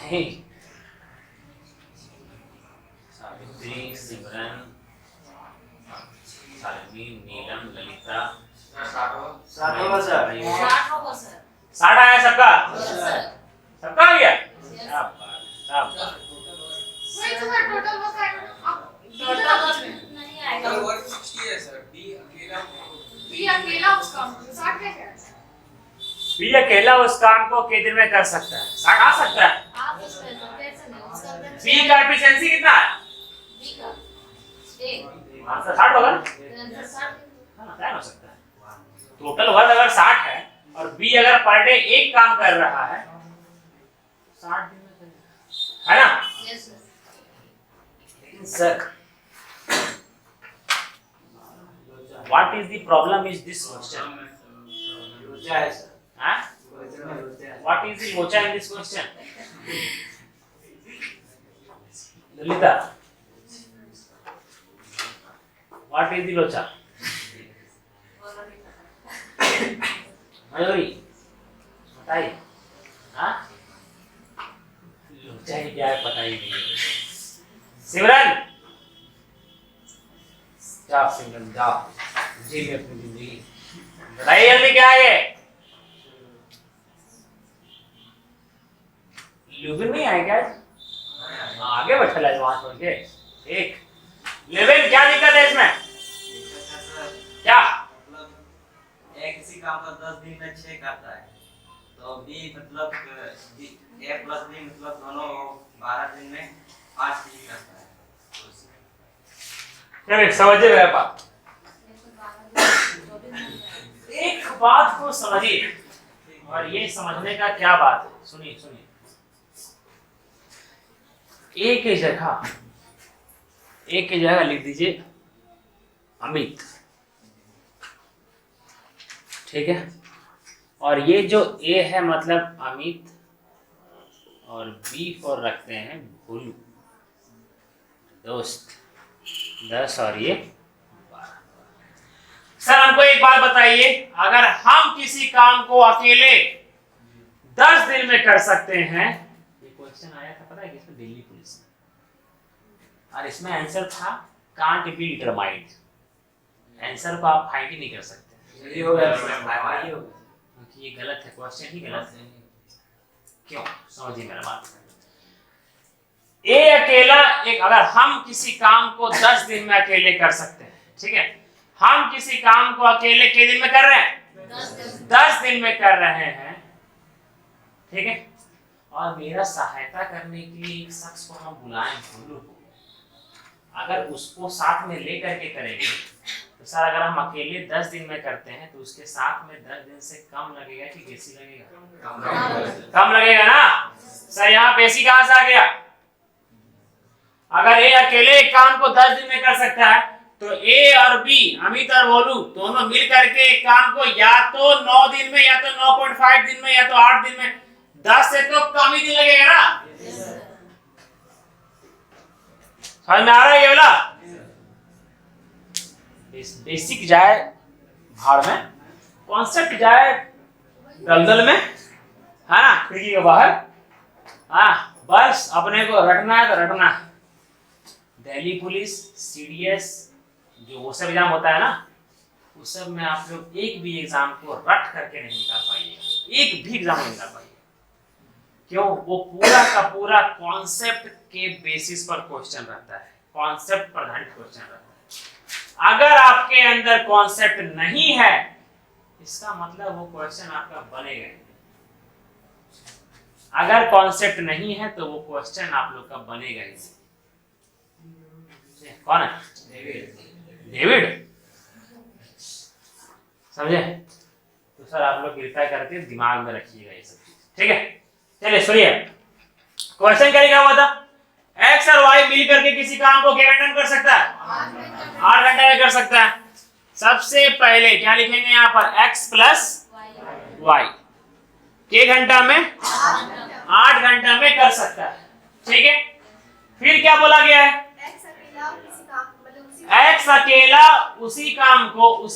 नहीं, सावित्री, सिमरन, शालिनी, नीलम, ललिता, 60 आया सबका? सबका आ गया? क्या बात। बी अकेला उस काम को कितने दिन में कर सकता है? 60 आ सकता है। बी का एफिशिएंसी कितना है? आंसर 60 होगा ना? हाँ, क्या हो सकता है। टोटल वर्क अगर 60 है और बी अगर पर डे एक काम कर रहा है, 60 दिन में करेगा, है ना? लेकिन sir, what is the problem is this question? लोचा है सर। हाँ? What is the लोचा in this question? Lalita, what is the लोचा? मयूरी, बताइए। हाँ? लोचा ही क्या है पता ही नहीं। सिमरन, जाओ सिमरन जाओ, जी में अपनी जिंदगी बताइए जल्दी क्या है ये? लुबिन नहीं आए क्या? आगे बैठा है वहां छोड़ के। एक लेविन, क्या दिक्कत है इसमें? क्या मतलब ए किसी काम को 10 दिन में 6 करता है, तो बी मतलब ए प्लस बी मतलब दोनों 12 दिन में 5 ही करता है। चलिए समझिए मेरा बात। एक बात को समझिए, और ये समझने का क्या बात है, सुनिए सुनिए। एक जगह लिख दीजिए अमित, ठीक है। और ये जो ए है मतलब अमित, और बी फॉर रखते हैं भोलू, दोस्त 10 और ये 12। सर हमको एक बात बताइए, अगर हम किसी काम को अकेले 10 दिन में कर सकते हैं, ये क्वेश्चन आया था पता है किसमें? दिल्ली पुलिस में। और इसमें आंसर था कांट बी डिटरमाइंड। आंसर को आप फाइंड ही नहीं कर सकते। ये हो गया क्योंकि ये गलत है, क्वेश्चन ही गलत है। क्यों? समझिए मेरा बात। ए अकेला एक, अगर हम किसी काम को 10 दिन में अकेले कर सकते हैं, ठीक है, हम किसी काम को अकेले कितने दिन में कर रहे हैं? 10 दिन में कर रहे हैं, ठीक है। और मेरा सहायता करने के लिए एक शख्स को हम बुलाएं, भोलू को, अगर उसको साथ में लेकर के करेंगे तो सर अगर हम अकेले 10 दिन में करते हैं तो उसके साथ में 10 दिन से कम लगेगा कि बेसी लगेगा? कम लगेगा ना। सर यहाँ बेसी कहां से आ गया? अगर ये अकेले एक काम को 10 दिन में कर सकता है तो ए और बी, अमित और भोलू दोनों मिल करके एक काम को या तो 9 दिन में, या तो 9.5 दिन में, या तो 8 दिन में, 10 से तो कम ही दिन लगेगा ना। समझ में आ रहा है ये वाला? बेसिक जाए भाड़ में, कॉन्सेप्ट जाए दलदल में, है ना, खिड़की के बाहर। हाँ, बस अपने को रटना है तो रटना है। दिल्ली पुलिस, सीडीएस, जो वो सब एग्जाम होता है ना, उस सब में आप लोग एक भी एग्जाम को रट करके नहीं निकाल पाइएगा, एक भी एग्जाम नहीं निकाल पाइएगा। क्यों? वो पूरा का पूरा कॉन्सेप्ट के बेसिस पर क्वेश्चन रहता है, कॉन्सेप्ट पर आधारित क्वेश्चन रहता है। अगर आपके अंदर कॉन्सेप्ट नहीं है, इसका मतलब वो क्वेश्चन आपका बनेगा। अगर कॉन्सेप्ट नहीं है तो वो क्वेश्चन आप लोग का बनेगा ही। कौन है? डेविड। समझे? तो सर आप लोग कृपया करके दिमाग में रखिएगा ये सब चीज, ठीक है? चलिए सुनिए, क्वेश्चन क्या लिखा हुआ था? एक्स और वाई मिल करके किसी काम को कितने घंटे में कर सकता है? 8 घंटे में कर सकता है। सबसे पहले क्या लिखेंगे यहाँ पर? एक्स प्लस वाई के घंटा में? 8 घंटा में कर सकता है, ठीक है? फिर क्या बोला गया है? एक्स अकेला उसी काम को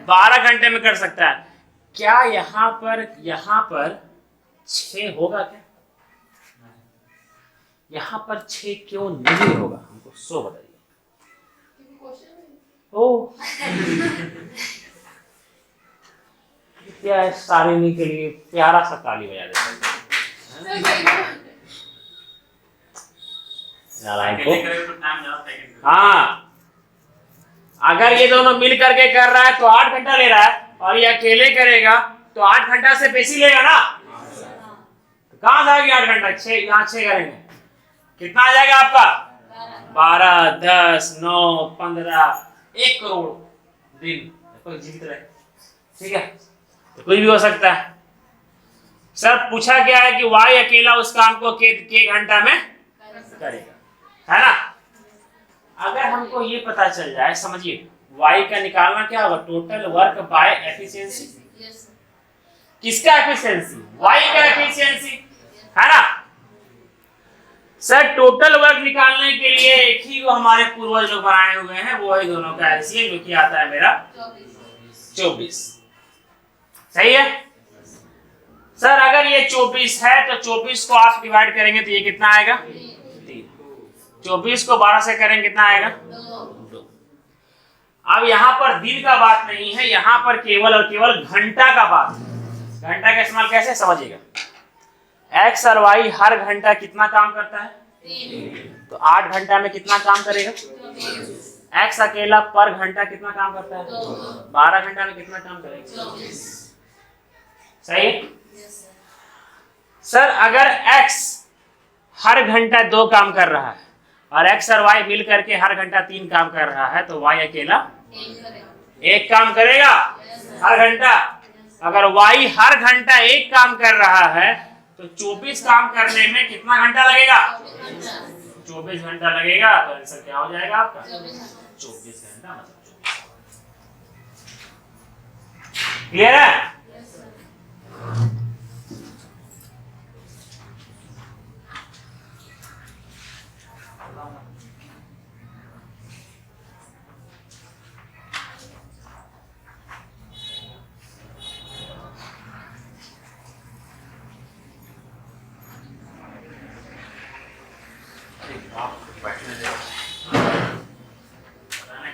12 घंटे में कर सकता है। क्या यहाँ पर 6 होगा क्या? यहाँ पर 6 क्यों नहीं होगा? हमको सो बताइए। ओ क्या सारिणी के लिए प्यारा सा ताली बजा देते हाँ, अगर ये दोनों मिल करके कर रहा है तो 8 घंटा ले रहा है, और ये अकेले करेगा तो 8 घंटा से बेसी लेगा ना। तो कहां जाएगी 8 घंटा? 6 यहाँ 6 करेंगे, कितना आ जाएगा आपका? 12, 10, 9, 15, 1 करोड़ दिन कोई जीवित रहे, ठीक है? तो कुछ भी हो सकता है। सर पूछा गया है कि वाई अकेला उस काम को के घंटा में करेगा, है ना? अगर हमको ये पता चल जाए, समझिए, वाई का निकालना क्या होगा? Total work by efficiency. किसका एफिशिएंसी? वाई का एफिशिएंसी, है ना? सर टोटल वर्क निकालने के लिए एक ही वो हमारे पूर्वज लोग बनाए हुए हैं, वो है दोनों का एलसीएम, जो कि आता है मेरा 24। सही है सर? अगर ये 24 है तो 24 को आप डिवाइड करेंगे तो ये कितना आएगा? 3। 24 को 12 से करेंगे कितना आएगा? 2। अब यहाँ पर दिन का बात नहीं है, यहाँ पर केवल और केवल घंटा का बात है। घंटा का इस्तेमाल कैसे समझिएगा? एक्स और वाई हर घंटा कितना काम करता है? 3। तो 8 घंटा में कितना काम करेगा? एक्स अकेला पर घंटा कितना काम करता है? 12 घंटा में कितना काम करेगा? सही? सर अगर एक्स हर घंटा 2 काम कर रहा है और एक्स और वाई मिल करके हर घंटा 3 काम कर रहा है, तो वाई अकेला 1 काम करेगा हर घंटा। अगर वाई हर घंटा 1 काम कर रहा है तो 24 काम करने में कितना घंटा लगेगा? 24 घंटा लगेगा। तो आंसर क्या हो जाएगा आपका? 24 घंटा, मतलब 24। क्लियर है?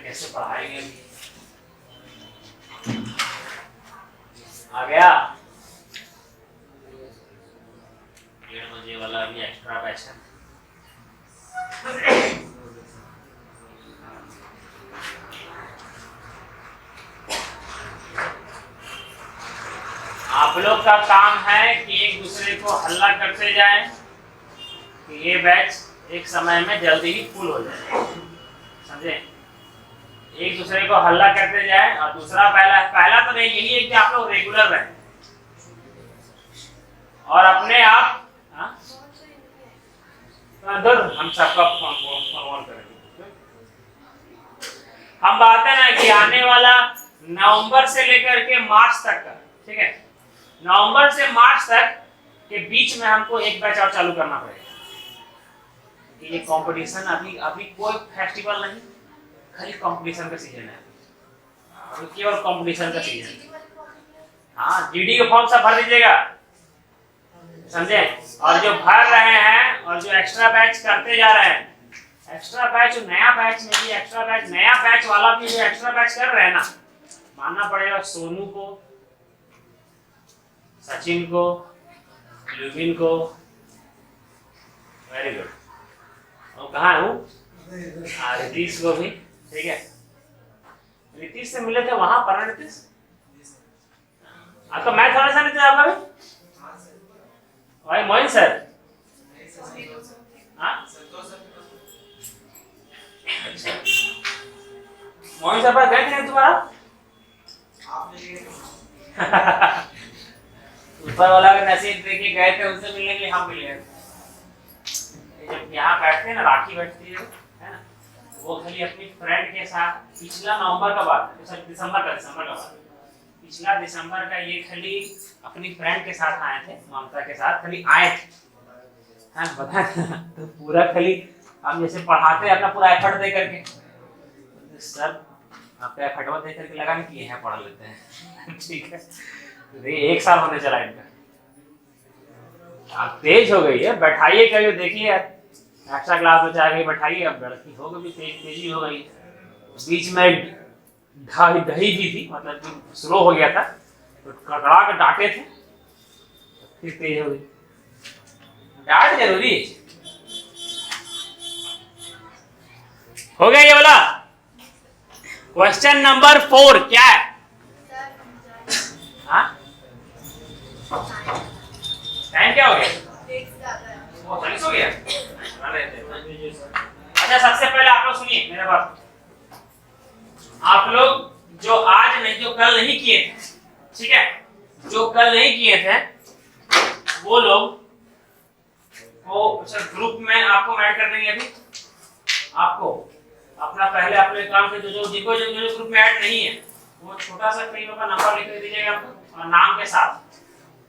कैसे पढ़ाएंगे? आ गया 1:30 बजे वाला भी एक्स्ट्रा पैसा। आप लोग का काम है कि एक दूसरे को हल्ला करते जाएं कि ये बैच एक समय में जल्दी ही फुल हो जाए, समझे? एक दूसरे को हल्ला करते जाए। और दूसरा पहला तो नहीं, यही है कि आप लोग रेगुलर रहें और अपने आप अंदर हम सबका फॉरवर्ड करेंगे। हम बात है ना कि आने वाला नवंबर से लेकर के मार्च तक का, ठीक है, नवंबर से मार्च तक के बीच में हमको एक बैच और चालू करना पड़ेगा। ये कंपटीशन अभी कोई फेस्टिवल नहीं, खाली कंपटीशन का सीजन है, अभी केवल कंपटीशन का सीजन है। हाँ, जीडी का फॉर्म सब भर दीजिएगा, समझे? और जो भर रहे हैं और जो एक्स्ट्रा बैच करते जा रहे हैं, एक्स्ट्रा बैच नया बैच में भी एक्स्ट्रा बैच, नया बैच वाला भी जो एक्स्ट्रा बैच कर रहे हैं ना, मानना पड़ेगा सोनू को, सचिन को, लुबिन को, वेरी गुड। और कहाँ हूँ? रितीश को भी, ठीक है। रितीश से मिले थे वहां पर, रितीश आपका मैथ वाला सर आपका भी भाई मोइन सर, मोइन सर पर गए थे तुम्हारा? ऊपर वाला का नसीब देखिए गए थे, उनसे मिलने के लिए हम मिले। जब यहाँ बैठते हैं ना, राखी बैठती है ना, वो खाली अपनी फ्रेंड के साथ, पिछला नवंबर का बात है, दिसंबर का बात, पिछला दिसंबर का ये खाली अपनी फ्रेंड के साथ आए थे, ममता के साथ खाली आए थे, हाँ पता है। तो पूरा खाली हम जैसे पढ़ाते हैं अपना पूरा एफर्ट दे करके, सर आपका एफर्ट दे करके लगा नहीं कि है पढ़ लेते हैं। ठीक है, एक साल होने चला इनका, आप तेज हो गई है, बैठाइए कभी देखिए यार, एक्स्ट्रा क्लास में जाके बैठाइए, अब लड़की हो गई तेजी हो गई। बीच में दही भी थी, मतलब स्लो हो गया था, तो कड़कड़ा के डांटे थे, फिर तेज हो गई। डांट जरूरी है। हो गया ये वाला। क्वेश्चन नंबर 4 क्या है? हाँ, टाइम क्या हो गया? वो 40 हो गया। अच्छा, सबसे पहले आप लोग सुनिए मेरे बात। आप लोग जो आज नहीं, जो कल नहीं किए थे, ठीक है, जो कल नहीं किए थे वो लोग को ग्रुप में आपको ऐड कर देंगे। अभी आपको अपना पहले आप लोग काम के जो ग्रुप में ऐड नहीं है, वो छोटा सा कहीं का नंबर लिख दीजिएगा और नाम के साथ,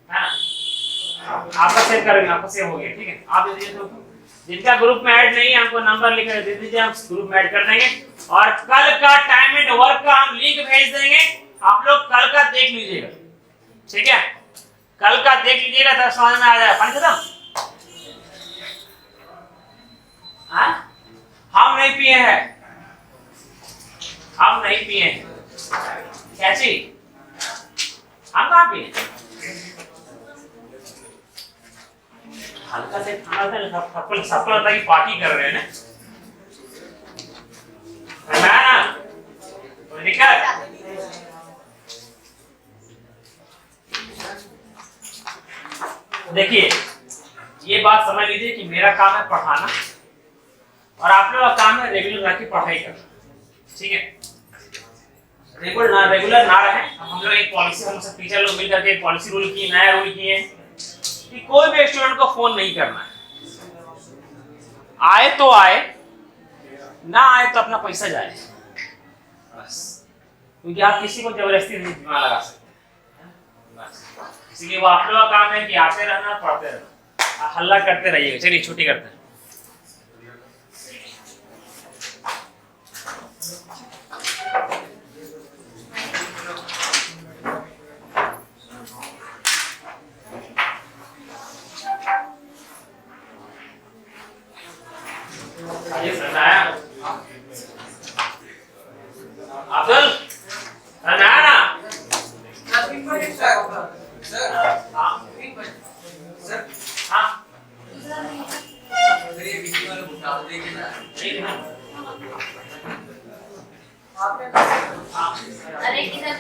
है ना, आपका सेव करेंगे, आपका सेव हो गया, ठीक है। आप दे दीजिए, तो जिनका ग्रुप में ऐड नहीं है हमको नंबर लिख कर दे दीजिए, हम ग्रुप में ऐड कर देंगे। और कल का टाइम एंड वर्क का हम लिंक भेज देंगे, आप लोग कल का देख लीजिएगा, ठीक है, कल का देख लीजिएगा तब समझ में आ जाएगा। पानी खत्म? हम नहीं पिए हैं, हम नहीं पिए हैं, कैसी हम कहाँ पिए? हल्का से खाना था, सफल होता कि पार्टी कर रहे हैं ना, कोई दिक्कत? देखिए, ये बात समझ लीजिए कि मेरा काम है पढ़ाना और आप लोगों का काम है रेगुलर रह के पढ़ाई करना, ठीक है। रेगुलर ना रहे, हम लोग एक पॉलिसी, हम सब टीचर लोग मिलकर के एक पॉलिसी रूल की, नया रूल किए कि कोई भी स्टूडेंट को फोन नहीं करना है, आए तो आए, ना आए तो अपना पैसा जाए, बस। क्योंकि आप किसी को जबरदस्ती नहीं दिमाग लगा सकते, बस। इसलिए वो आप लोगों का काम है कि आते रहना, पढ़ते रहना, हल्ला करते रहिएगा। चलिए छुट्टी करते हैं। अब्दुल अरे किधर